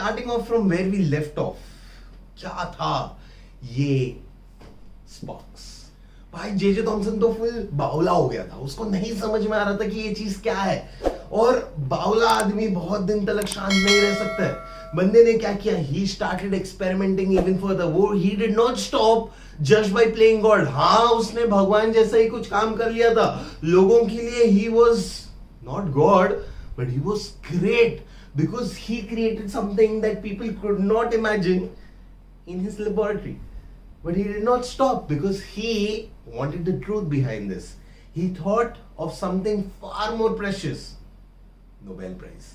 Starting off from where we left off, क्या था ये स्पार्क्स। भाई जेजे थॉमसन तो फुल बावला हो गया था, उसको नहीं समझ में आ रहा था कि ये चीज क्या है, और बावला आदमी बहुत दिन तक शांत नहीं रह सकता है। बंदे ने क्या किया, he started experimenting even further. वो he did not stop just by playing God. हाँ, उसने भगवान जैसा ही कुछ काम कर लिया था लोगों के लिए। He was not God but he was great because he created something that people could not imagine in his laboratory. But he did not stop because he wanted the truth behind this. He thought of something far more precious. Nobel Prize.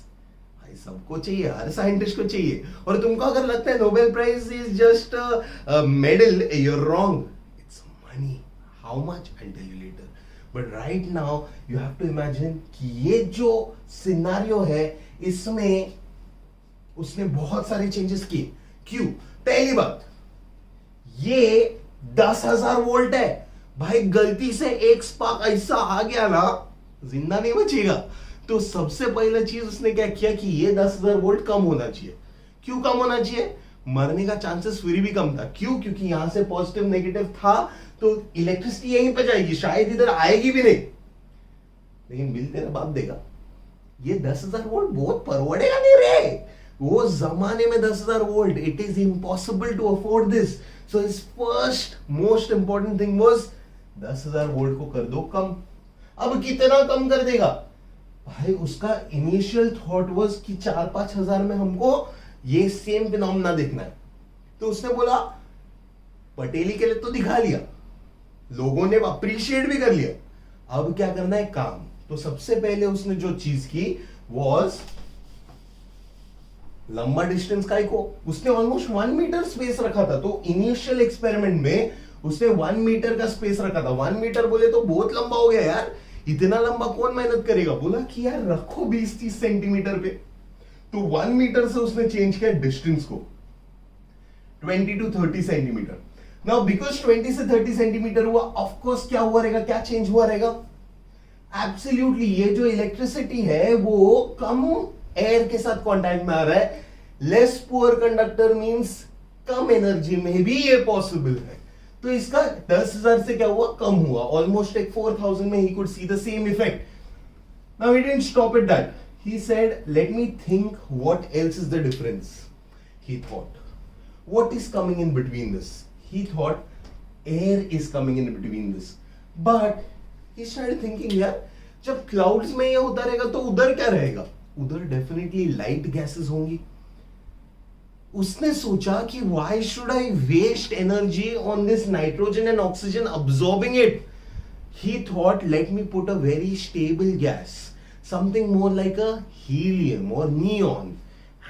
भाई सबको चाहिए, हर scientist को चाहिए। और तुमको अगर लगता है Nobel prize is just medal, you're wrong. It's money. How much? I'll tell you later. But right now you have to imagine कि ये जो सिनारियो है इसमें उसने बहुत सारे चेंजेस किए। क्यों? पहली बात, ये 10,000 वोल्ट है भाई, गलती से एक स्पार्क ऐसा आ गया ना, जिंदा नहीं बचेगा। तो सबसे पहला चीज उसने क्या किया कि ये 10,000 वोल्ट कम होना चाहिए। क्यों कम होना चाहिए? मरने का चांसेस फिर भी कम था। क्यों? क्योंकि यहां से पॉजिटिव नेगेटिव था तो इलेक्ट्रिसिटी यहीं पे जाएगी, शायद इधर आएगी भी नहीं, लेकिन बिल तेरा बाप देगा। ये 10,000 वोल्ट बहुत परवड़ेगा नहीं रे। वो जमाने में 10,000 volt, it is impossible to afford this. So his first most important thing was 10,000 volt को कर दो कम। अब कितना कम कर देगा भाई? उसका इनिशियल थॉट वाज कि 4-5 हजार में हमको ये सेम फिनोमेना देखना है। तो उसने बोला, पटेली के लिए तो दिखा लिया, लोगों ने अप्रिशिएट भी कर लिया, अब क्या करना है काम। तो सबसे पहले उसने जो चीज की वॉज लंबा डिस्टेंस का को उसने ऑलमोस्ट 1 मीटर स्पेस रखा था। तो इनिशियल एक्सपेरिमेंट में उसने 1 मीटर का स्पेस रखा था। 1 मीटर बोले तो बहुत लंबा हो गया यार, इतना लंबा कौन मेहनत करेगा। बोला कि यार रखो 20-30 सेंटीमीटर पे। तो 1 मीटर से उसने चेंज किया डिस्टेंस को 20 to 30 सेंटीमीटर। नाउ बिकॉज 20 से 30 सेंटीमीटर हुआ, ऑफकोर्स क्या हुआ रहेगा, क्या चेंज हुआ रहेगा? एब्सोल्युटली ये जो इलेक्ट्रिसिटी है वो कम एयर के साथ कांटेक्ट में आ रहा है। लेस पुअर कंडक्टर मींस कम एनर्जी में भी ये पॉसिबल है। तो इसका 10,000 से क्या हुआ, कम हुआ। ऑलमोस्ट एक 4,000 में he could see the same effect. Now he didn't stop it that, he said let me think what else is the difference. He thought what is coming in between this. He thought air is coming in between this, but he started thinking यार जब clouds में ये होता रहेगा तो उधर क्या रहेगा? उधर डेफिनेटली लाइट गैसेस होंगी। उसने सोचा कि why should I waste energy on this nitrogen and oxygen absorbing it. He thought let me put a very stable gas, something more like a helium और neon,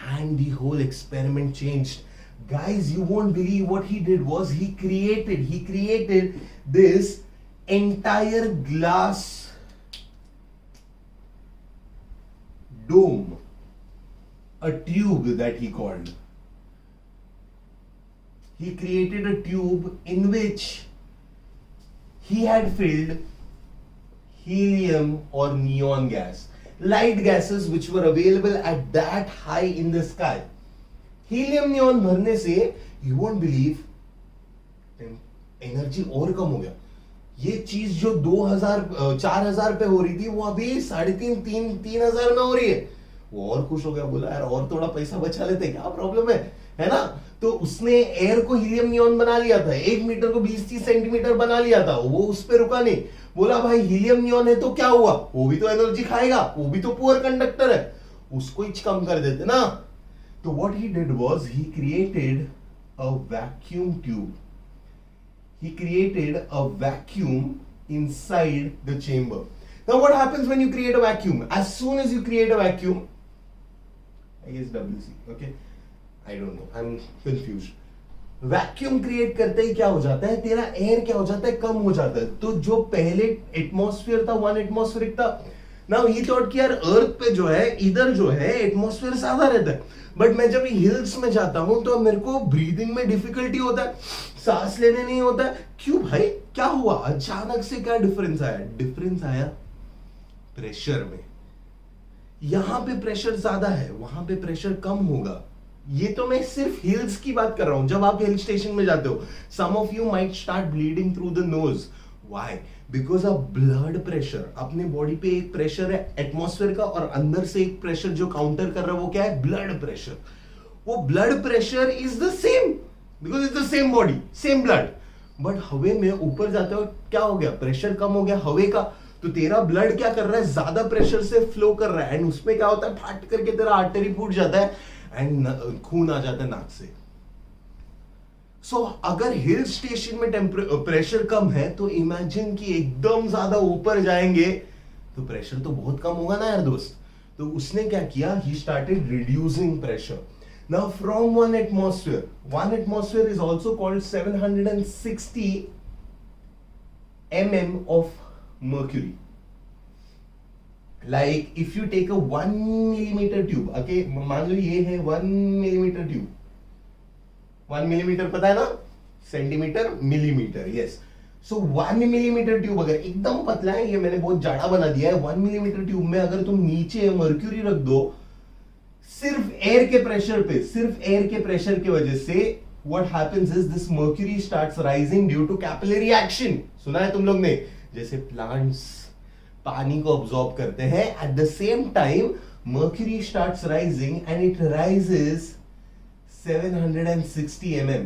and the whole experiment changed. Guys, you won't believe what he did was he created this entire glass dome, a tube that he called. He created a tube in which he had filled helium or neon gas, light gases which were available at that high in the sky. Helium neon भरने से you won't believe energy और कम हो गया। ये चीज जो 4,000 पे हो रही थी वो अभी 3,500 में हो रही है। वो और खुश हो गया, बोला यार और थोड़ा पैसा बचा लेते, क्या प्रॉब्लम है ना। तो उसने एयर को हीलियम नियॉन बना लिया था, 1 मीटर को 20-30 सेंटीमीटर बना लिया था। वो उस पर रुका नहीं, बोला भाई हीलियम नियॉन है तो क्या हुआ, वो भी तो एनर्जी खाएगा, वो भी तो पुअर कंडक्टर है, उसको ही कम कर देते ना। तो what he did was he created a vacuum tube. He created a vacuum inside the chamber. Now what happens when you create a vacuum? As soon as you create a vacuum, I guess WC, okay? I don't know, I'm confused. Vacuum create करते ही क्या हो जाता है, तेरा air क्या हो जाता है, कम हो जाता है। तो जो पहले एटमॉस्फेयर था 1 एटमॉस्फेरिक था। नाउ ही थॉट कि यार अर्थ पे जो है, इधर जो है एटमॉस्फेयर ज्यादा रहता है, बट मैं जब हिल्स में जाता हूं तो मेरे को ब्रीदिंग में डिफिकल्टी होता है, सांस लेने नहीं होता है। क्यों भाई, क्या हुआ? अचानक से क्या डिफरेंस आया? डिफरेंस आया प्रेशर में। यहां पे प्रेशर ज्यादा है, वहां पे प्रेशर कम होगा। ये तो मैं सिर्फ हिल्स की बात कर रहा हूं. जब आप हिल स्टेशन में जाते हो, some of you might start bleeding through the nose. Why? Because of blood pressure. अपने बॉडी पे एक प्रेशर है एटमॉस्फेयर का, और अंदर से एक प्रेशर जो काउंटर कर रहा है वो क्या है? Blood pressure. वो blood pressure is the same because it's the same body, same blood. But हवा में ऊपर जाते हो क्या हो गया? प्रेशर कम हो गया हवा का. तो तेरा ब्लड क्या कर रहा है? ज्यादा प्रेशर से फ्लो कर रहा है, एंड उसमें क्या होता है? फट करके तेरा आर्टरी फूट जाता है एंड खून आ जाता है नाक से. सो अगर हिल स्टेशन में प्रेशर कम है, तो इमेजिन कि एकदम ज्यादा ऊपर जाएंगे तो प्रेशर तो बहुत कम होगा ना यार दोस्त. तो उसने क्या किया? He started reducing pressure. Now from 1 atmosphere is also called 760 mm of mercury. Like if you take a 1 millimeter tube, okay, मान लो ये है 1 millimeter tube. 1 millimeter पता है ना? Centimetre, millimetre. यस. सो 1 millimeter ट्यूब अगर एकदम पतला है, ये मैंने बहुत जाड़ा बना दिया है. 1 millimeter ट्यूब में अगर तुम नीचे मर्क्यूरी रख दो, सिर्फ एयर के प्रेशर की वजह से what happens is this mercury starts rising due to capillary action. सुना है तुम लोग ने? जैसे प्लांट्स पानी को ऑब्जॉर्ब करते हैं, at the same time mercury starts rising and it rises 760 mm.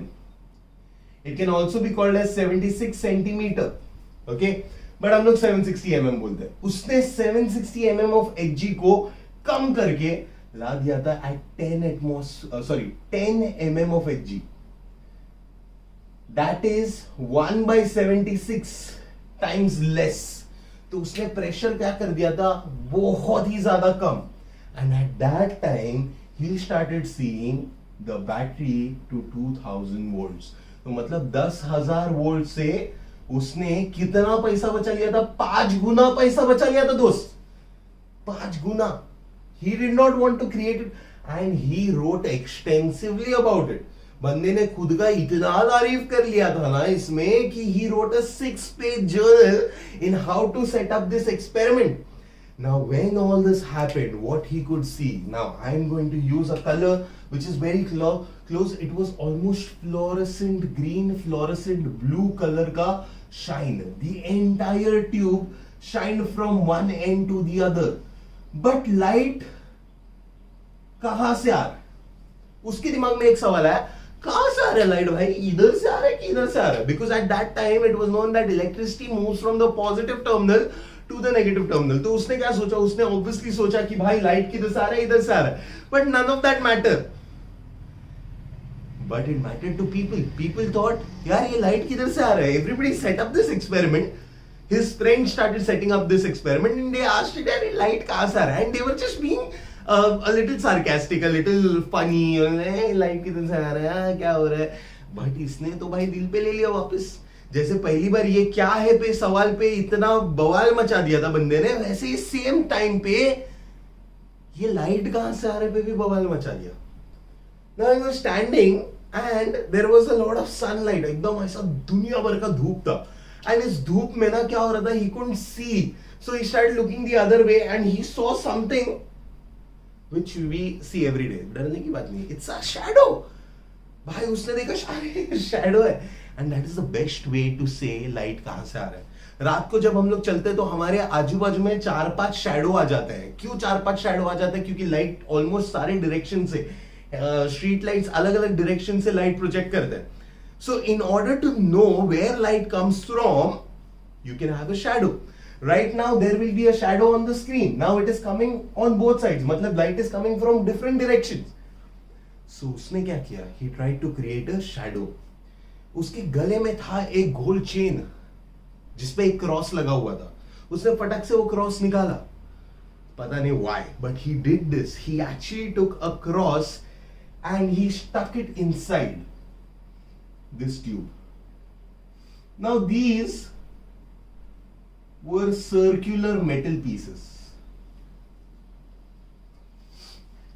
It can also be called as 76 centimeter. Okay, but हम लोग 760 mm बोलते हैं. उसने 760 mm of Hg को कम करके ला दिया था at 10 mm of Hg. That is 1/76 times less. तो उसने प्रेशर क्या कर दिया था? बहुत ही ज्यादा कम. And at that time he started seeing the battery to 2000 volts. तो मतलब 10,000 वोल्ट से उसने कितना पैसा बचा लिया था? 5 गुना पैसा बचा लिया था दोस्त. 5 गुना. He did not want to create it and he wrote extensively about it. बंदे ने खुद का इतना तारीफ कर लिया था ना इसमें कि he wrote a 6-page journal in how to set up this experiment. Now when all this happened, what he could see, now I am going to use a color which is very close. It was almost fluorescent green, fluorescent blue color का shine. The entire tube shined from one end to the other. But light कहां से आ रहा है? उसके दिमाग में एक सवाल है, कहां से आ रहा है लाइट भाई? इधर से आ रहा है कि इधर से आ रहा है? Because at that time it was known that electricity moves from the positive terminal to the negative terminal. तो उसने क्या सोचा? उसने obviously सोचा कि भाई लाइट किधर से आ रहा है? इधर से आ रहा है. But none of that matter. But it mattered to people. People thought, यार ये लाइट किधर से आ रहा है? Everybody set up this experiment. His friends started setting up this experiment and they asked it, यार ये लाइट कहां से आ रहा है? And they were just being a little sarcastic, a little funny. Light किधर से आ रहा है? क्या हो रहा है? But इसने तो भाई दिल पे ले लिया वापस. जैसे पहली बार ये क्या है पे सवाल पे इतना बवाल मचा दिया था बंदे ने, वैसे ही सेम टाइम पे ये लाइट कहां से आ रहे पे भी बवाल मचा दिया. Now he was standing and there was a lot of sunlight. एकदम ऐसा दुनिया भर का धूप था. And इस धूप में ना क्या हो रहा था? He couldn't see. So he started looking the other way and he saw something which we see every day. डरने की बात नहीं. It's a shadow. भाई उसने देखा शैडो है. And that is the best way to say light कहां से आ रहा है. रात को जब हम लोग चलते हैं तो हमारे आजू बाजू में 4-5 शैडो आ जाते हैं. क्यों 4-5 शैडो आ जाते हैं? क्योंकि लाइट ऑलमोस्ट सारे डायरेक्शन से, स्ट्रीट लाइट्स अलग अलग डायरेक्शन से लाइट प्रोजेक्ट करते हैं. So in order to know where light comes from, you can have a shadow. Right now there will be a shadow on the screen. Now it is coming on both sides. मतलब light is coming from different directions. So उसने क्या किया? He tried to create a shadow. उसके गले में था एक gold chain जिसपे एक क्रॉस लगा हुआ था. उसने फटक से वो क्रॉस निकाला. पता नहीं why, but he did this. He actually took a cross and he stuck it inside this tube. Now these were circular metal pieces.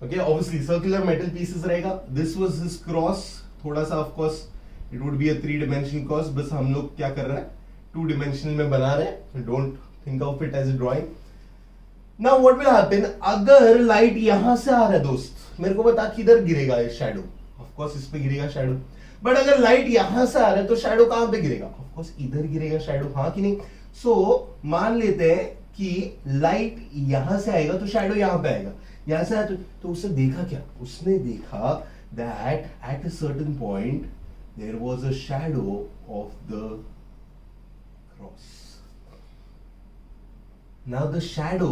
Okay, obviously circular metal pieces रहेगा. This was his cross. थोड़ा सा of course it would be a 3-dimensional cross. बस हम लोग क्या कर रहे हैं? 2-dimensional में बना रहे हैं. Don't think of it as a drawing. Now what will happen, अगर लाइट यहां से आ रहा है दोस्त, मेरे को बता किधर गिरेगा ये शैडो, ऑफ कोर्स इस पे गिरेगा शैडो, बट अगर लाइट यहां से आ रहा है तो शैडो कहां पे गिरेगा, ऑफ कोर्स इधर गिरेगा शैडो, हाँ कि नहीं। सो मान लेते हैं कि लाइट यहां से आएगा तो शैडो यहां पे आएगा, यहां से आया तो उसने देखा क्या, उसने देखा that at a certain point there was a shadow of the cross. Now the shadow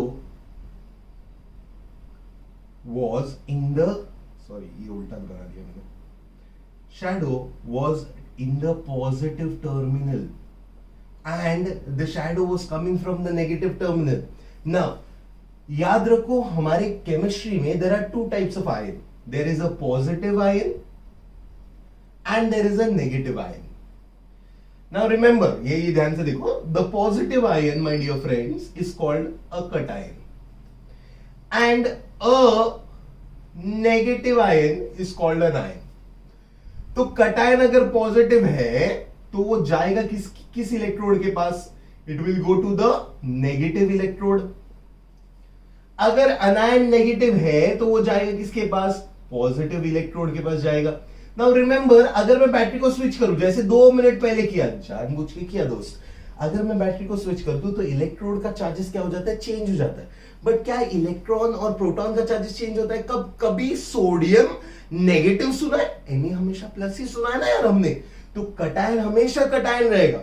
was in the, sorry ये उल्टा बना दिया मैंने, shadow was in the positive terminal and the shadow was coming from the negative terminal. Now याद रखो हमारे chemistry में there are two types of ion, there is a positive ion and there is a negative ion. Now remember, ये ध्यान से देखो, the positive ion my dear friends is called a cation and a negative ion is called an ion. तो cation अगर positive है तो वो जाएगा किस इलेक्ट्रोड के पास, it will go to the negative electrode. अगर अनायन नेगेटिव है तो वो जाएगा किसके पास, पॉजिटिव इलेक्ट्रोड के पास जाएगा। नाउ रिमेंबर, अगर मैं बैटरी को स्विच करूं जैसे 2 मिनट पहले किया, जानबूझ के किया दोस्त, अगर मैं बैटरी को स्विच कर दूं तो इलेक्ट्रोड का चार्जेस क्या हो जाता है, चेंज हो जाता है। बट क्या इलेक्ट्रॉन और प्रोटॉन का चार्जेस चेंज होता है, कब कभी सोडियम नेगेटिव सुना है, एनी हमेशा प्लस ही सुना है ना यार हमने, तो कटायन हमेशा कटायन रहेगा।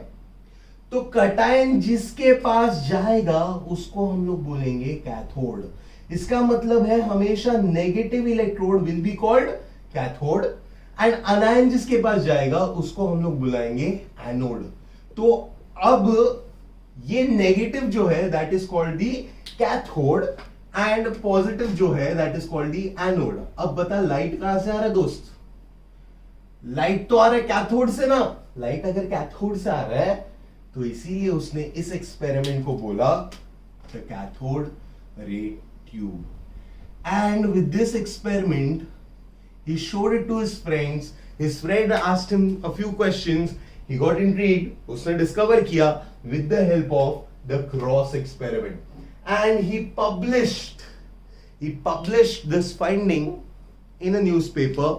तो कटायन जिसके पास जाएगा उसको हम लोग बोलेंगे कैथोड। इसका मतलब है हमेशा negative electrode will be called cathode and अनायन जिसके पास जाएगा उसको हम लोग बुलाएंगे एनोड। तो अब ये नेगेटिव जो है that is called the cathode and positive जो है that is called the anode. अब बता लाइट कहां से आ रहा है दोस्त, लाइट तो आ रहा है कैथोड से ना, लाइट अगर कैथोड से आ रहा है तो इसीलिए उसने इस एक्सपेरिमेंट को बोला the cathode ray tube. And with this experiment he showed it to his friends, his friend asked him a few questions, he got intrigued, उसने discover किया with the help of the cross experiment and he published this finding in a newspaper,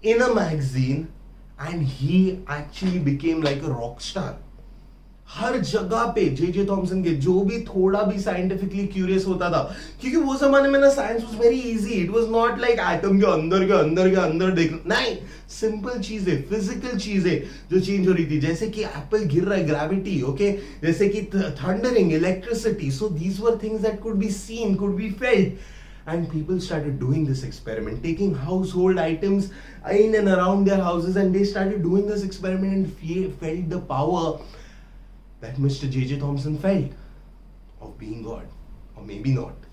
in a magazine, and he actually became like a rock star. हर जगह पे J Thomson के जो भी थोड़ा भी scientifically curious होता था, क्योंकि वो जमाने में ना science was very easy, it was not like atom के अंदर देखना, नहीं, सिंपल चीजें, फिजिकल चीजें जो चेंज हो रही थी, जैसे कि एप्पल गिर रहा है, ग्रेविटी, ओके, जैसे कि thundering, electricity, so these were things that could be seen, could be felt, and people started doing this experiment, taking household items in and around their houses, and they started doing this experiment and felt the power that Mr. J.J. Thomson felt of being God, or maybe not.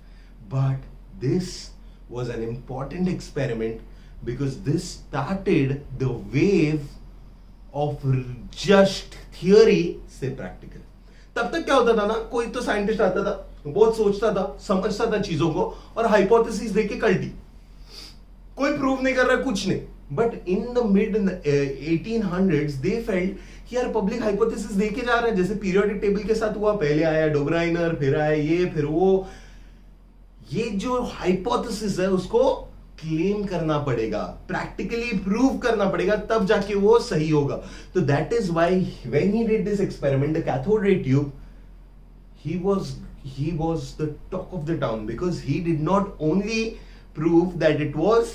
But this was an important experiment because this started the wave of just theory से practical. तब तक क्या होता था ना, कोई तो scientist आता था, बहुत सोचता था, समझता था चीजों को और हाइपोथेसिस देके कल्टी, कोई प्रूव नहीं कर रहा, कुछ नहीं। But in the mid 1800s they felt कि यार पब्लिक हाइपोथेसिस देके जा रहा है, जैसे पीरियोडिक टेबल के साथ हुआ, पहले आया डोग्राइनर, फिर आया ये, फिर वो, ये जो हाइपोथेसिस है उसको क्लेम करना पड़ेगा, प्रैक्टिकली प्रूव करना पड़ेगा, तब जाके वो सही होगा। तो that is why when he did this experiment, the cathode ray tube, he was the talk of the town because he did not only prove that it was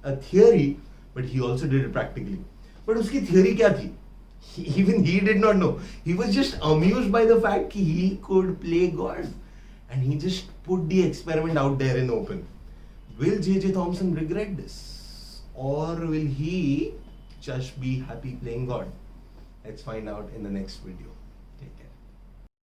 a theory but he also did it practically. But उसकी theory क्या थी? Even he did not know. He was just amused by the fact that he could play God and he just put the experiment out there in the open. Will J.J. Thomson regret this or will he just be happy playing God? Let's find out in the next video.